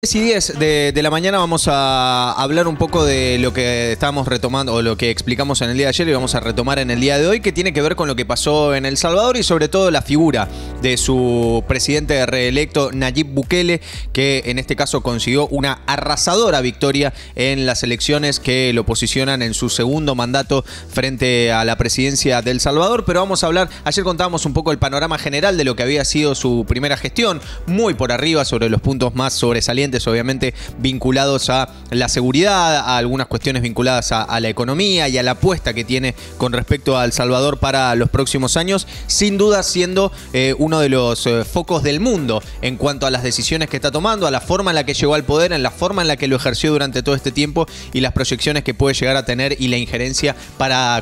Y 10 de la mañana vamos a hablar un poco de lo que estábamos retomando o lo que explicamos en el día de ayer y vamos a retomar en el día de hoy, que tiene que ver con lo que pasó en El Salvador y sobre todo la figura de su presidente reelecto Nayib Bukele, que en este caso consiguió una arrasadora victoria en las elecciones que lo posicionan en su segundo mandato frente a la presidencia de El Salvador. Pero vamos a hablar, ayer contábamos un poco el panorama general de lo que había sido su primera gestión, muy por arriba sobre los puntos más sobresalientes, obviamente vinculados a la seguridad, a algunas cuestiones vinculadas a la economía y a la apuesta que tiene con respecto a El Salvador para los próximos años, sin duda siendo uno de los focos del mundo en cuanto a las decisiones que está tomando, a la forma en la que llegó al poder, en la forma en la que lo ejerció durante todo este tiempo y las proyecciones que puede llegar a tener y la injerencia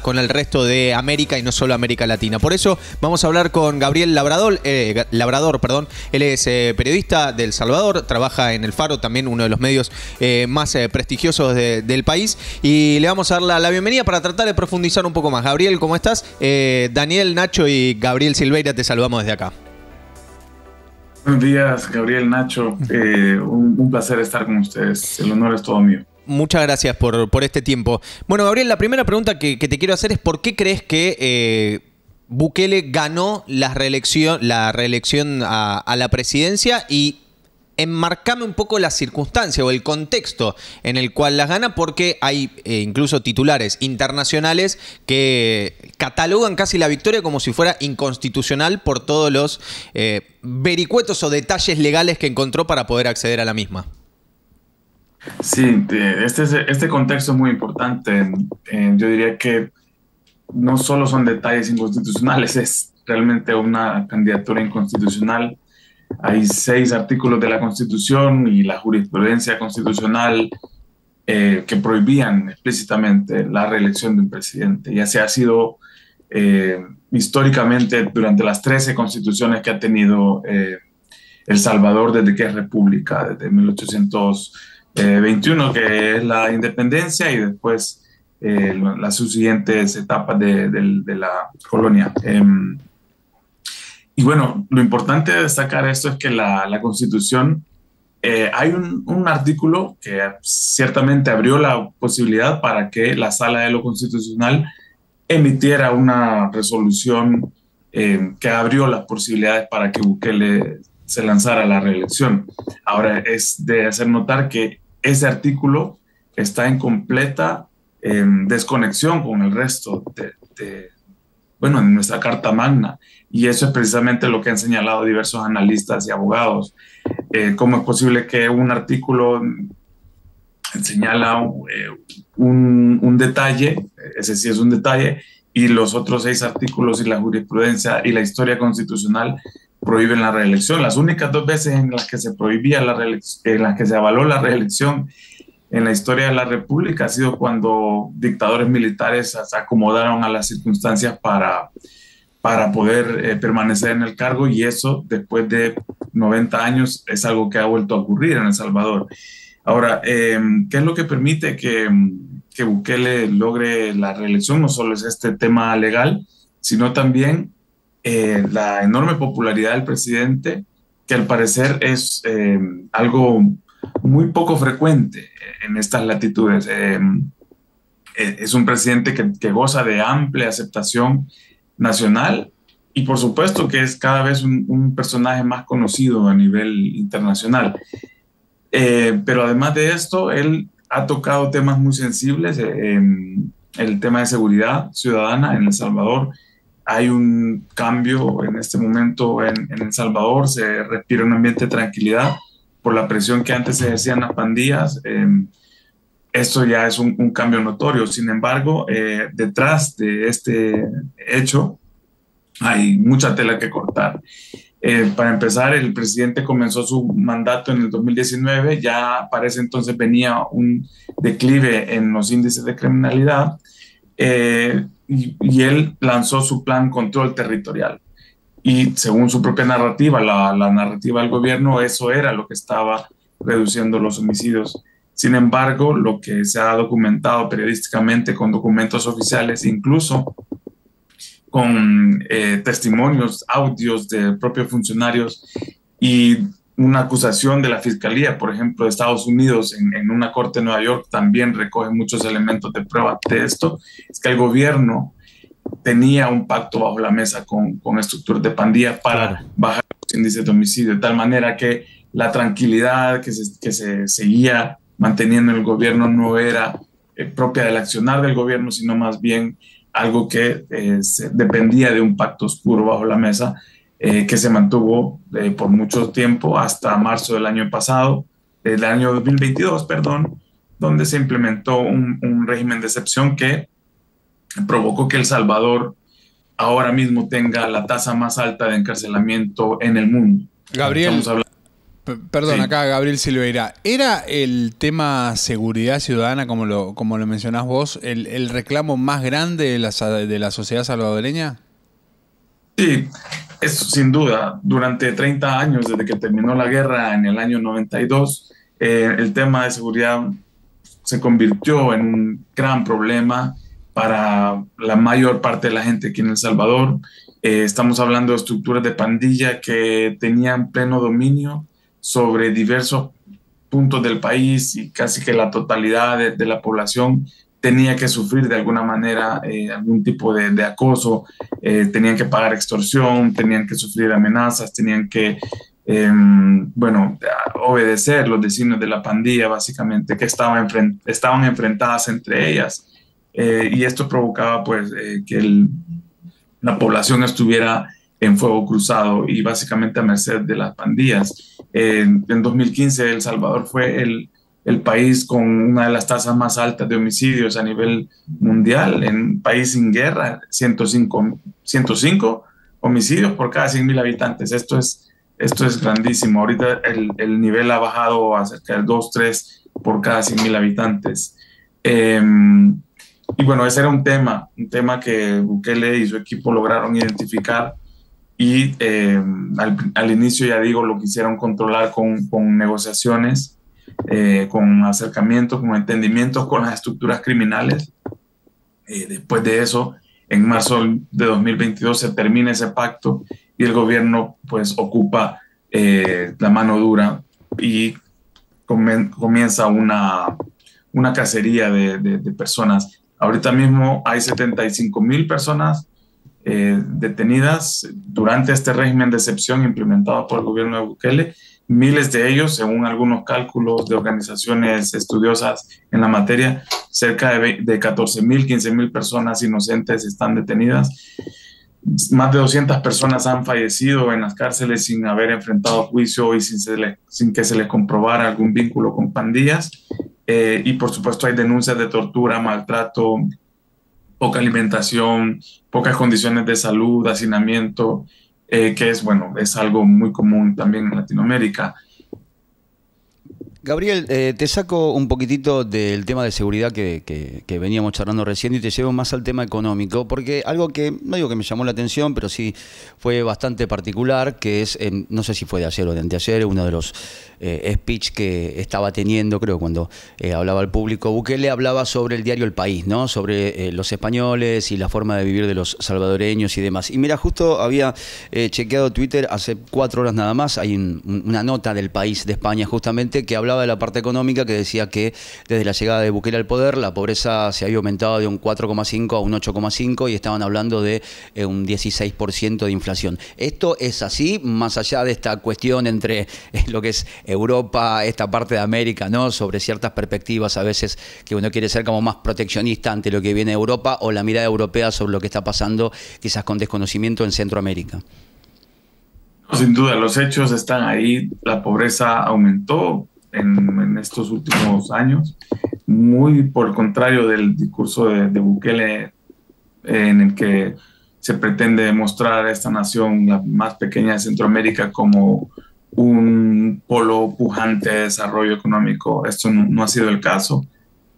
con el resto de América y no solo América Latina. Por eso vamos a hablar con Gabriel Labrador. Él es periodista de El Salvador, trabaja en El Faro, también uno de los medios más prestigiosos del país, y le vamos a dar la bienvenida para tratar de profundizar un poco más. Gabriel, ¿cómo estás? Daniel, Nacho y Gabriel Silveira te saludamos desde acá. Buenos días, Gabriel, Nacho. Un placer estar con ustedes. El honor es todo mío. Muchas gracias por este tiempo. Bueno, Gabriel, la primera pregunta que te quiero hacer es ¿por qué crees que Bukele ganó la reelección a la presidencia? Y enmarcame un poco la circunstancia o el contexto en el cual las gana, porque hay incluso titulares internacionales que catalogan casi la victoria como si fuera inconstitucional por todos los vericuetos o detalles legales que encontró para poder acceder a la misma. Sí, este contexto es muy importante. Yo diría que no solo son detalles inconstitucionales, es realmente una candidatura inconstitucional. Hay 6 artículos de la Constitución y la jurisprudencia constitucional que prohibían explícitamente la reelección de un presidente. Ya se ha sido históricamente durante las 13 constituciones que ha tenido El Salvador desde que es república, desde 1821, que es la independencia, y después las subsiguientes etapas de la colonia. Y bueno, lo importante de destacar esto es que la Constitución, hay un artículo que ciertamente abrió la posibilidad para que la Sala de lo Constitucional emitiera una resolución que abrió las posibilidades para que Bukele se lanzara a la reelección. Ahora, es de hacer notar que ese artículo está en completa desconexión con el resto en nuestra Carta Magna. Y eso es precisamente lo que han señalado diversos analistas y abogados. ¿Cómo es posible que un artículo señala un detalle, ese sí es un detalle, y los otros 6 artículos y la jurisprudencia y la historia constitucional prohíben la reelección? Las únicas 2 veces en las que se prohibía la reelección, en las que se avaló la reelección en la historia de la República, ha sido cuando dictadores militares se acomodaron a las circunstancias para poder permanecer en el cargo, y eso después de 90 años es algo que ha vuelto a ocurrir en El Salvador. Ahora, ¿qué es lo que permite que Bukele logre la reelección? No solo es este tema legal, sino también la enorme popularidad del presidente, que al parecer es algo muy poco frecuente en estas latitudes. Es un presidente que goza de amplia aceptación nacional, y por supuesto que es cada vez un personaje más conocido a nivel internacional. Pero además de esto, él ha tocado temas muy sensibles, el tema de seguridad ciudadana en El Salvador. Hay un cambio en este momento en El Salvador, se respira un ambiente de tranquilidad por la presión que antes se ejercían las pandillas. Esto ya es un cambio notorio. Sin embargo, detrás de este hecho hay mucha tela que cortar. Para empezar, el presidente comenzó su mandato en el 2019, ya para ese entonces venía un declive en los índices de criminalidad, y él lanzó su plan control territorial. Y según su propia narrativa, la narrativa del gobierno, eso era lo que estaba reduciendo los homicidios. Sin embargo, lo que se ha documentado periodísticamente con documentos oficiales, incluso con testimonios, audios de propios funcionarios y una acusación de la Fiscalía, por ejemplo, de Estados Unidos en una corte de Nueva York, también recoge muchos elementos de prueba de esto, es que el gobierno tenía un pacto bajo la mesa con estructuras de pandilla para bajar los índices de homicidio, de tal manera que la tranquilidad que se seguía manteniendo en el gobierno no era propia del accionar del gobierno, sino más bien algo que dependía de un pacto oscuro bajo la mesa que se mantuvo por mucho tiempo hasta marzo del año pasado, del año 2022, perdón, donde se implementó un régimen de excepción que provocó que El Salvador ahora mismo tenga la tasa más alta de encarcelamiento en el mundo. Gabriel, perdón, sí. Acá Gabriel Silveira, ¿era el tema seguridad ciudadana, como lo mencionás vos, el reclamo más grande de la sociedad salvadoreña? Sí, eso sin duda. Durante 30 años, desde que terminó la guerra en el año 92, el tema de seguridad se convirtió en un gran problema para la mayor parte de la gente aquí en El Salvador. Estamos hablando de estructuras de pandilla que tenían pleno dominio sobre diversos puntos del país y casi que la totalidad de la población tenía que sufrir de alguna manera algún tipo de acoso, tenían que pagar extorsión, tenían que sufrir amenazas, tenían que, obedecer los designios de la pandilla, básicamente, que estaban enfrentadas entre ellas. Y esto provocaba pues que la población estuviera en fuego cruzado y básicamente a merced de las pandillas. En 2015 El Salvador fue el país con una de las tasas más altas de homicidios a nivel mundial, en un país sin guerra, 105 homicidios por cada 100,000 habitantes. Esto es grandísimo. Ahorita el nivel ha bajado a cerca de 2, 3 por cada 100,000 habitantes. Y bueno, ese era un tema que Bukele y su equipo lograron identificar y al inicio, ya digo, lo quisieron controlar con negociaciones, con acercamiento, con entendimientos con las estructuras criminales. Después de eso, en marzo de 2022 se termina ese pacto y el gobierno pues ocupa la mano dura y comienza una cacería de personas. Ahorita mismo hay 75,000 personas detenidas durante este régimen de excepción implementado por el gobierno de Bukele. Miles de ellos, según algunos cálculos de organizaciones estudiosas en la materia, cerca de 14,000, 15,000 personas inocentes están detenidas. Más de 200 personas han fallecido en las cárceles sin haber enfrentado juicio y sin que se les comprobara algún vínculo con pandillas. Y por supuesto hay denuncias de tortura, maltrato, poca alimentación, pocas condiciones de salud, hacinamiento, que es algo muy común también en Latinoamérica. Gabriel, te saco un poquitito del tema de seguridad que veníamos charlando recién y te llevo más al tema económico, porque algo que, no digo que me llamó la atención, pero sí fue bastante particular, que es, no sé si fue de ayer o de anteayer, uno de los speech que estaba teniendo, creo, cuando hablaba al público, Bukele hablaba sobre el diario El País, ¿no? Sobre los españoles y la forma de vivir de los salvadoreños y demás. Y mira, justo había chequeado Twitter hace 4 horas nada más, hay una nota del País de España justamente que hablaba de la parte económica, que decía que desde la llegada de Bukele al poder la pobreza se había aumentado de un 4,5 a un 8,5 y estaban hablando de un 16% de inflación. ¿Esto es así, más allá de esta cuestión entre lo que es Europa, esta parte de América, ¿no? Sobre ciertas perspectivas a veces que uno quiere ser como más proteccionista ante lo que viene de Europa, o la mirada europea sobre lo que está pasando quizás con desconocimiento en Centroamérica? Sin duda, los hechos están ahí. La pobreza aumentó en estos últimos años, muy por el contrario del discurso de Bukele, en el que se pretende mostrar a esta nación, la más pequeña de Centroamérica, como un polo pujante de desarrollo económico. Esto no ha sido el caso,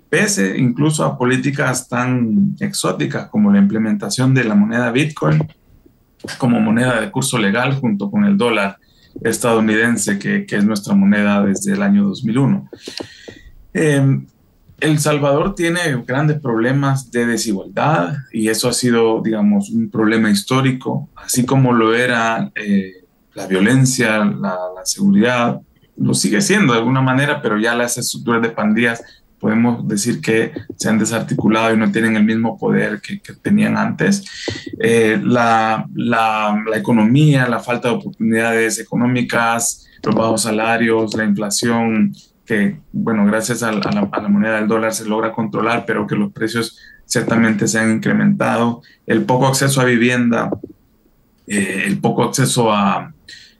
pese incluso a políticas tan exóticas como la implementación de la moneda Bitcoin como moneda de curso legal junto con el dólar estadounidense, que es nuestra moneda desde el año 2001. El Salvador tiene grandes problemas de desigualdad y eso ha sido, digamos, un problema histórico, así como lo era la violencia, la seguridad, lo sigue siendo de alguna manera, pero ya las estructuras de pandillas podemos decir que se han desarticulado y no tienen el mismo poder que tenían antes. La economía, la falta de oportunidades económicas, los bajos salarios, la inflación, que, bueno, gracias a la moneda del dólar se logra controlar, pero que los precios ciertamente se han incrementado. El poco acceso a vivienda, el poco acceso a...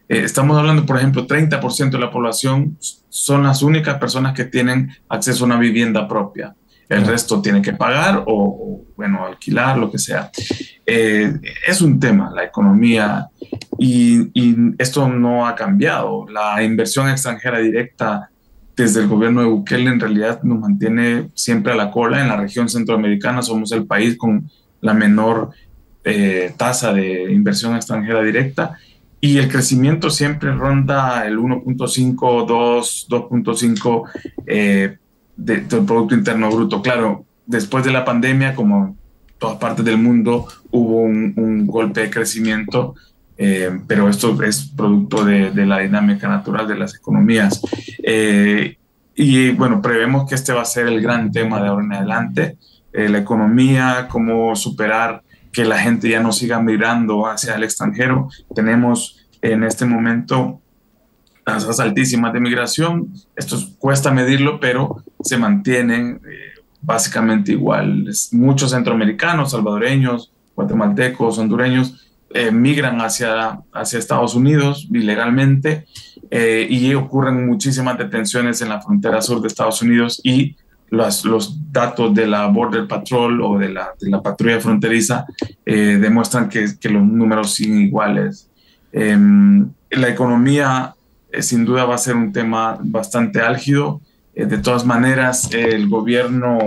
estamos hablando, por ejemplo, 30% de la población son las únicas personas que tienen acceso a una vivienda propia. El resto tiene que pagar o bueno, alquilar, lo que sea. Es un tema, la economía, y esto no ha cambiado. La inversión extranjera directa desde el gobierno de Bukele en realidad nos mantiene siempre a la cola. En la región centroamericana somos el país con la menor tasa de inversión extranjera directa. Y el crecimiento siempre ronda el 1.5, 2, 2.5 del Producto Interno Bruto. Claro, después de la pandemia, como en todas partes del mundo, hubo un golpe de crecimiento, pero esto es producto de la dinámica natural de las economías. Y bueno, prevemos que este va a ser el gran tema de ahora en adelante. La economía, cómo superar que la gente ya no siga migrando hacia el extranjero. Tenemos en este momento tasas altísimas de migración. Esto cuesta medirlo, pero se mantienen básicamente igual. Muchos centroamericanos, salvadoreños, guatemaltecos, hondureños migran hacia Estados Unidos ilegalmente y ocurren muchísimas detenciones en la frontera sur de Estados Unidos, y los datos de la Border Patrol o de la patrulla fronteriza demuestran que los números siguen iguales. La economía sin duda va a ser un tema bastante álgido. De todas maneras, el gobierno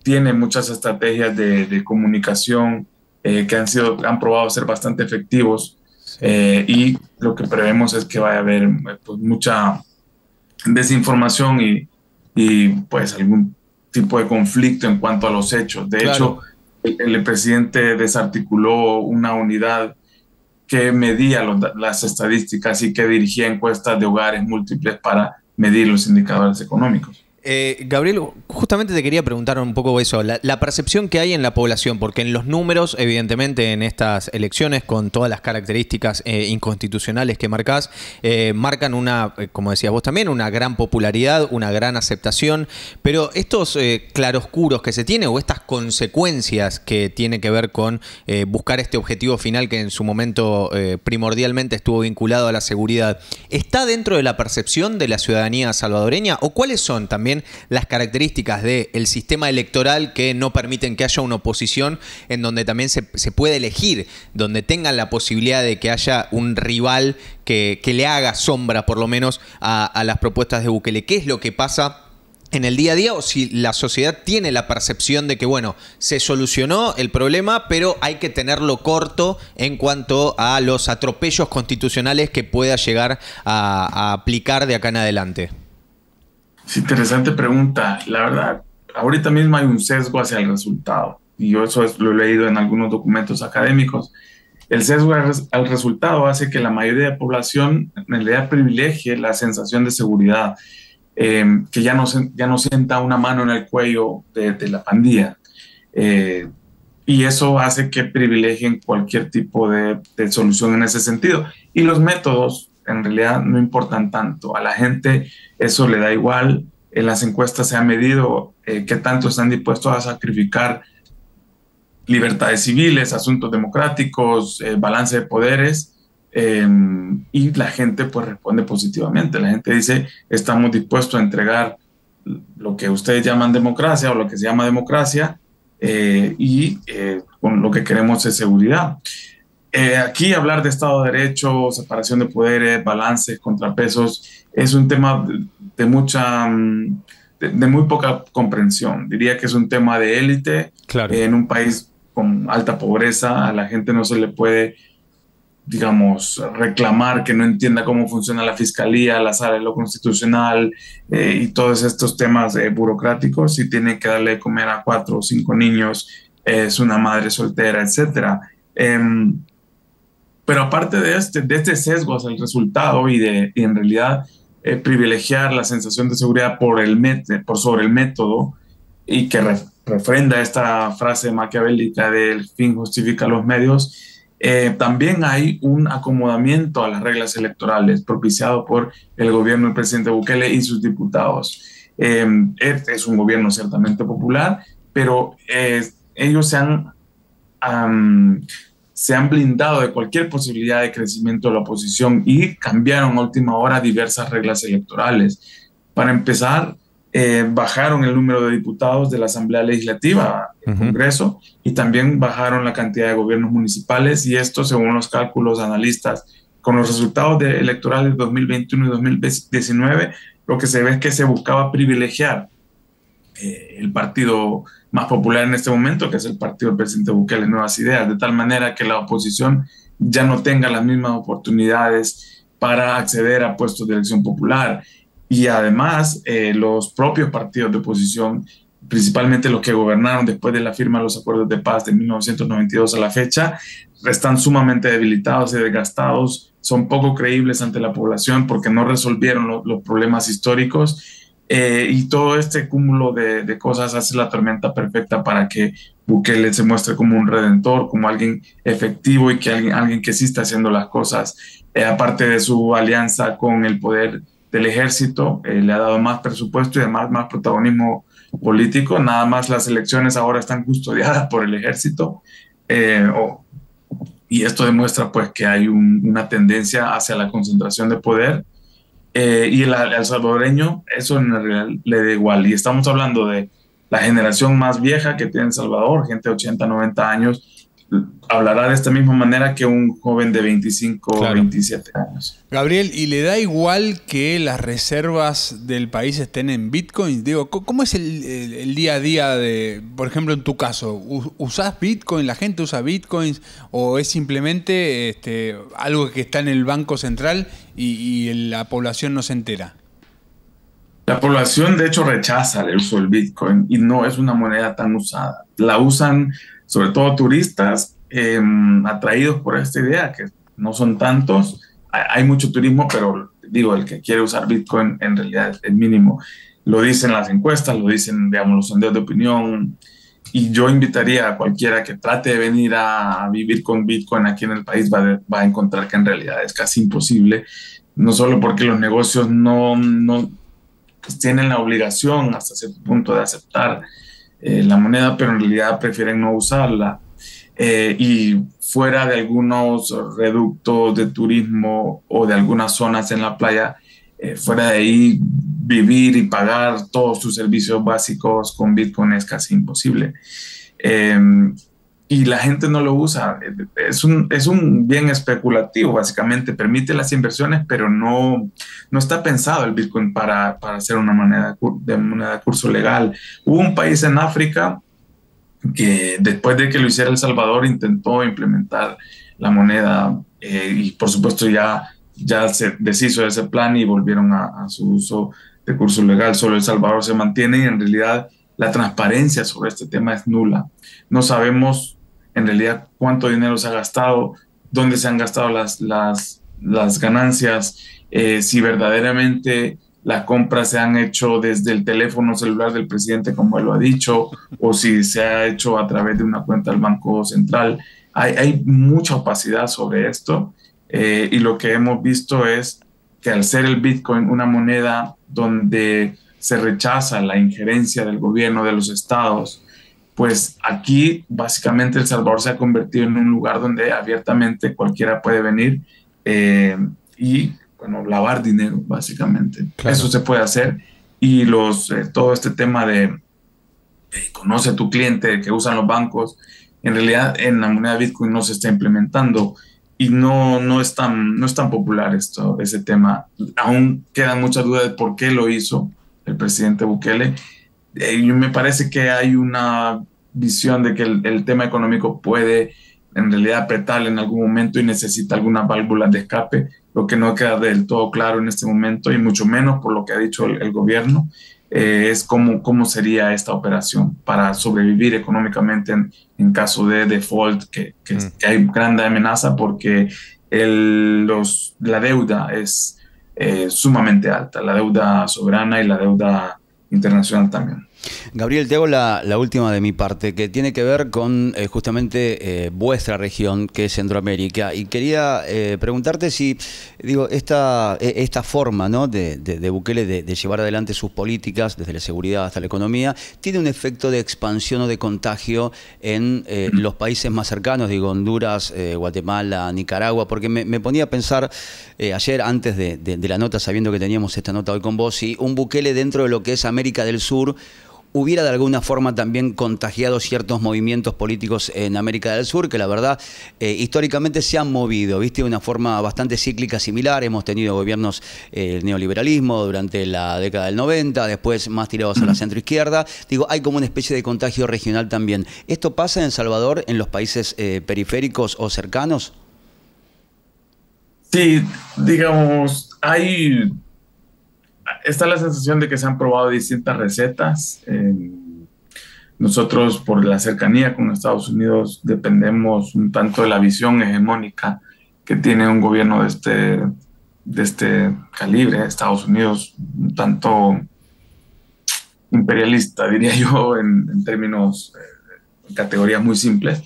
tiene muchas estrategias de comunicación que han probado ser bastante efectivos, y lo que prevemos es que vaya a haber pues, mucha desinformación y pues algún tipo de conflicto en cuanto a los hechos. De hecho, el presidente desarticuló una unidad que medía las estadísticas y que dirigía encuestas de hogares múltiples para medir los indicadores económicos. Gabriel, justamente te quería preguntar un poco eso, la percepción que hay en la población, porque en los números, evidentemente, en estas elecciones, con todas las características inconstitucionales que marcás, marcan una, como decías vos también, una gran popularidad, una gran aceptación, pero estos claroscuros que se tiene o estas consecuencias que tiene que ver con buscar este objetivo final que en su momento primordialmente estuvo vinculado a la seguridad, ¿está dentro de la percepción de la ciudadanía salvadoreña o cuáles son también las características del sistema electoral que no permiten que haya una oposición en donde también se puede elegir, donde tengan la posibilidad de que haya un rival que le haga sombra por lo menos a las propuestas de Bukele? ¿Qué es lo que pasa en el día a día, o si la sociedad tiene la percepción de que, bueno, se solucionó el problema, pero hay que tenerlo corto en cuanto a los atropellos constitucionales que pueda llegar a aplicar de acá en adelante? Interesante pregunta. La verdad, ahorita mismo hay un sesgo hacia el resultado, y yo eso lo he leído en algunos documentos académicos. El sesgo al resultado hace que la mayoría de la población en realidad privilegie la sensación de seguridad, que ya no sienta una mano en el cuello de la pandilla. Y eso hace que privilegien cualquier tipo de solución en ese sentido. Y los métodos en realidad no importan tanto. A la gente eso le da igual. En las encuestas se ha medido qué tanto están dispuestos a sacrificar libertades civiles, asuntos democráticos, balance de poderes, y la gente pues responde positivamente. La gente dice, estamos dispuestos a entregar lo que ustedes llaman democracia o lo que se llama democracia, y con lo que queremos es seguridad. Aquí hablar de Estado de Derecho, separación de poderes, balances, contrapesos, es un tema de muy poca comprensión. Diría que es un tema de élite. Claro. En un país con alta pobreza, a la gente no se le puede, digamos, reclamar que no entienda cómo funciona la fiscalía, la sala de lo constitucional y todos estos temas burocráticos. Si tiene que darle de comer a 4 o 5 niños, es una madre soltera, etcétera. Pero aparte de este sesgo hacia el resultado y en realidad privilegiar la sensación de seguridad por sobre el método, y que refrenda esta frase maquiavélica del fin justifica los medios, también hay un acomodamiento a las reglas electorales propiciado por el gobierno del presidente Bukele y sus diputados. Es un gobierno ciertamente popular, pero ellos se han blindado de cualquier posibilidad de crecimiento de la oposición y cambiaron a última hora diversas reglas electorales. Para empezar, bajaron el número de diputados de la Asamblea Legislativa, el Congreso, y también bajaron la cantidad de gobiernos municipales, y esto, según los cálculos analistas, con los resultados electorales de 2021 y 2019, lo que se ve es que se buscaba privilegiar el partido más popular en este momento, que es el partido del presidente Bukele, Nuevas Ideas, de tal manera que la oposición ya no tenga las mismas oportunidades para acceder a puestos de elección popular. Y además, los propios partidos de oposición, principalmente los que gobernaron después de la firma de los acuerdos de paz de 1992 a la fecha, están sumamente debilitados y desgastados, son poco creíbles ante la población porque no resolvieron los problemas históricos. Y todo este cúmulo de cosas hace la tormenta perfecta para que Bukele se muestre como un redentor, como alguien efectivo y que alguien que sí está haciendo las cosas. Aparte de su alianza con el poder del ejército, le ha dado más presupuesto y además más protagonismo político. Nada más las elecciones ahora están custodiadas por el ejército. Y esto demuestra pues que hay una tendencia hacia la concentración de poder. Y al salvadoreño eso en realidad le da igual, y estamos hablando de la generación más vieja que tiene El Salvador, gente de 80, 90 años, hablará de esta misma manera que un joven de 25 o 27 años. Gabriel, ¿y le da igual que las reservas del país estén en Bitcoin? Digo, ¿cómo es el día a día de, por ejemplo, en tu caso? ¿Usás Bitcoin? ¿La gente usa Bitcoins? ¿O es simplemente algo que está en el Banco Central y la población no se entera? La población, de hecho, rechaza el uso del Bitcoin y no es una moneda tan usada. La usan sobre todo turistas atraídos por esta idea, que no son tantos. Hay mucho turismo, pero digo, el que quiere usar Bitcoin en realidad es mínimo. Lo dicen las encuestas, lo dicen, digamos, los sondeos de opinión. Y yo invitaría a cualquiera que trate de venir a vivir con Bitcoin aquí en el país, va a encontrar que en realidad es casi imposible. No solo porque los negocios no pues tienen la obligación hasta cierto punto de aceptar la moneda, pero en realidad prefieren no usarla. Y fuera de algunos reductos de turismo o de algunas zonas en la playa, fuera de ahí, vivir y pagar todos sus servicios básicos con Bitcoin es casi imposible. Y la gente no lo usa. Es un bien especulativo, básicamente. Permite las inversiones, pero no está pensado el Bitcoin para ser una moneda de curso legal. Hubo un país en África que después de que lo hiciera El Salvador intentó implementar la moneda y por supuesto ya se deshizo de ese plan y volvieron a su uso de curso legal. Solo El Salvador se mantiene y en realidad la transparencia sobre este tema es nula. No sabemos en realidad cuánto dinero se ha gastado, dónde se han gastado las ganancias, si verdaderamente las compras se han hecho desde el teléfono celular del presidente, como él lo ha dicho, o si se ha hecho a través de una cuenta del Banco Central. Hay mucha opacidad sobre esto y lo que hemos visto es que al ser el Bitcoin una moneda donde se rechaza la injerencia del gobierno, de los estados, pues aquí básicamente El Salvador se ha convertido en un lugar donde abiertamente cualquiera puede venir y bueno, lavar dinero, básicamente. Claro. Eso se puede hacer y todo este tema de conoce a tu cliente que usan los bancos, en realidad en la moneda Bitcoin no se está implementando y no es tan popular ese tema. Aún quedan muchas dudas de por qué lo hizo el presidente Bukele. Me parece que hay una visión de que el tema económico puede en realidad apretarle en algún momento y necesita algunas válvulas de escape, lo que no queda del todo claro en este momento y mucho menos por lo que ha dicho el gobierno, es cómo sería esta operación para sobrevivir económicamente en caso de default, que hay gran amenaza porque la deuda es sumamente alta, la deuda soberana y la deuda internacional también. Gabriel, te hago la última de mi parte, que tiene que ver con justamente vuestra región, que es Centroamérica, y quería preguntarte si, digo, esta forma, ¿no?, de Bukele de llevar adelante sus políticas, desde la seguridad hasta la economía, tiene un efecto de expansión o de contagio en los países más cercanos, digo, Honduras, Guatemala, Nicaragua, porque me ponía a pensar ayer, antes de la nota, sabiendo que teníamos esta nota hoy con vos, si un Bukele dentro de lo que es América del Sur hubiera de alguna forma también contagiado ciertos movimientos políticos en América del Sur, que la verdad históricamente se han movido, ¿viste? De una forma bastante cíclica similar. Hemos tenido gobiernos, el neoliberalismo durante la década del 90, después más tirados a la centroizquierda. Digo, hay como una especie de contagio regional también. ¿Esto pasa en El Salvador, en los países periféricos o cercanos? Sí, digamos, está la sensación de que se han probado distintas recetas. Nosotros, por la cercanía con Estados Unidos, dependemos un tanto de la visión hegemónica que tiene un gobierno de este calibre. Estados Unidos, un tanto imperialista, diría yo, en términos, categorías muy simples.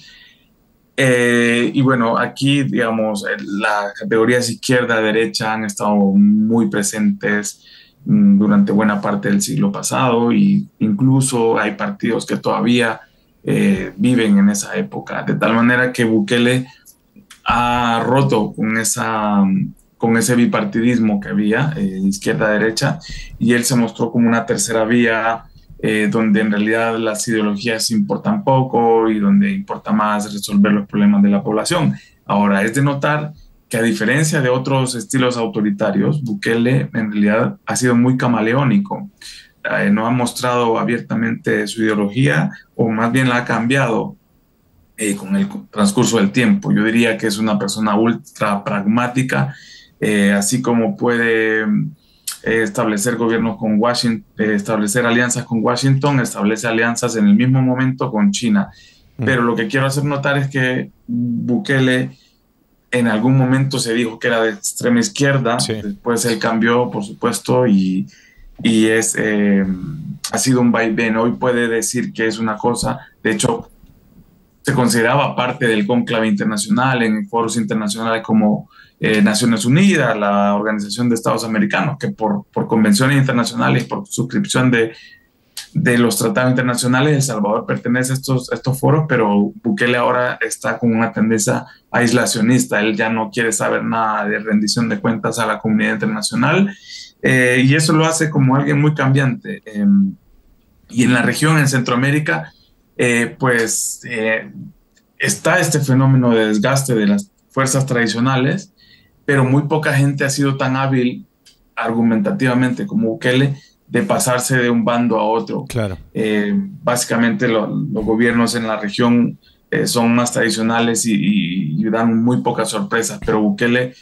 Y bueno, aquí, digamos, las categorías izquierda-derecha han estado muy presentes durante buena parte del siglo pasado, y incluso hay partidos que todavía viven en esa época, de tal manera que Bukele ha roto con ese bipartidismo que había, izquierda-derecha, y él se mostró como una tercera vía, donde en realidad las ideologías importan poco y donde importa más resolver los problemas de la población. Ahora, es de notar que, a diferencia de otros estilos autoritarios, Bukele en realidad ha sido muy camaleónico. No ha mostrado abiertamente su ideología, o más bien la ha cambiado con el transcurso del tiempo. Yo diría que es una persona ultra pragmática, así como puede establecer gobiernos con Washington, establecer alianzas con Washington, establece alianzas en el mismo momento con China. Pero lo que quiero hacer notar es que Bukele en algún momento se dijo que era de extrema izquierda, sí. Después él cambió, por supuesto, y ha sido un vaivén. Hoy puede decir que es una cosa, de hecho, se consideraba parte del cónclave internacional en foros internacionales como Naciones Unidas, la Organización de Estados Americanos, que por convenciones internacionales, por suscripción de los tratados internacionales, El Salvador pertenece a estos foros, pero Bukele ahora está con una tendencia aislacionista. Él ya no quiere saber nada de rendición de cuentas a la comunidad internacional, y eso lo hace como alguien muy cambiante. Y en la región, en Centroamérica, está este fenómeno de desgaste de las fuerzas tradicionales, pero muy poca gente ha sido tan hábil argumentativamente como Bukele de pasarse de un bando a otro. Claro. Básicamente los gobiernos en la región son más tradicionales y dan muy pocas sorpresas, pero Bukele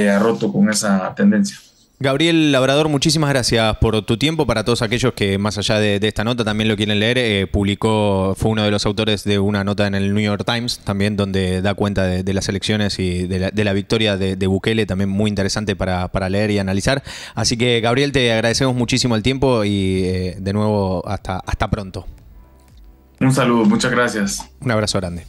ha roto con esa tendencia. Gabriel Labrador, muchísimas gracias por tu tiempo. Para todos aquellos que, más allá de esta nota, también lo quieren leer, fue uno de los autores de una nota en el New York Times, también donde da cuenta de las elecciones y de la victoria de Bukele, también muy interesante para leer y analizar. Así que, Gabriel, te agradecemos muchísimo el tiempo y de nuevo hasta pronto. Un saludo, muchas gracias. Un abrazo grande.